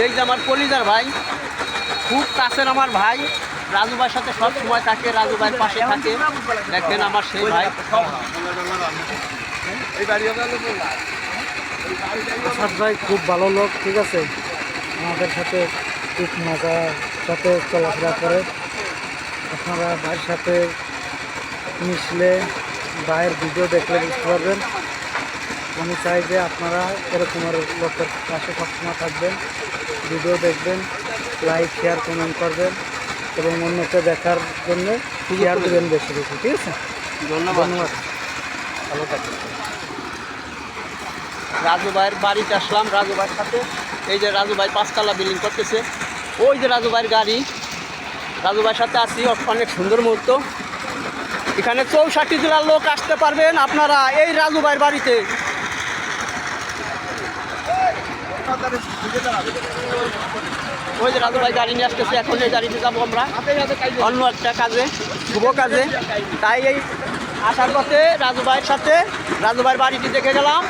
এই যে আমার কলিজার ভাই, খুব কাছের আমার ভাই, রাজু ভাইয়ের সাথে সব সময় থাকে, রাজু ভাইয়ের পাশে থাকে। দেখেন আমার সেই ভাই। আসাদ ভাই খুব ভালো লোক, ঠিক আছে, আমাদের সাথে খুব মজার সাথে চলাফেরা করে। আপনারা ভাইয়ের সাথে মিশলে, ভাইয়ের ভিডিও দেখলে বুঝতে পারবেন। আমি চাই যে আপনারা এরকমের লোকের পাশে সবসময় থাকবেন, ভিডিও দেখবেন, লাইক শেয়ার কমেন্ট করবেন এবং অন্যকে দেখার জন্য শেয়ার দেবেন বেশি বেশি, ঠিক আছে? ধন্যবাদ। ভালো থাকবেন। রাজু ভাইয়ের বাড়িতে আসলাম রাজু ভাইয়ের সাথে। এই যে রাজু ভাই 5 তলা বিল্ডিং করতেছে, ওই যে রাজু ভাইয়ের গাড়ি। রাজু ভাইয়ের সাথে আছি, অনেক সুন্দর মুহূর্ত। এখানে 64 জেলার লোক আসতে পারবেন আপনারা এই রাজু ভাইয়ের বাড়িতে। ওই যে রাজু ভাই গাড়ি নিয়ে আসতেছে, এখন এই গাড়িতে যাবো আমরা অন্য একটা কাজে, শুভ কাজে। তাই এই আসার পথে রাজু ভাইয়ের সাথে রাজু ভাইয়ের বাড়িটি দেখে গেলাম।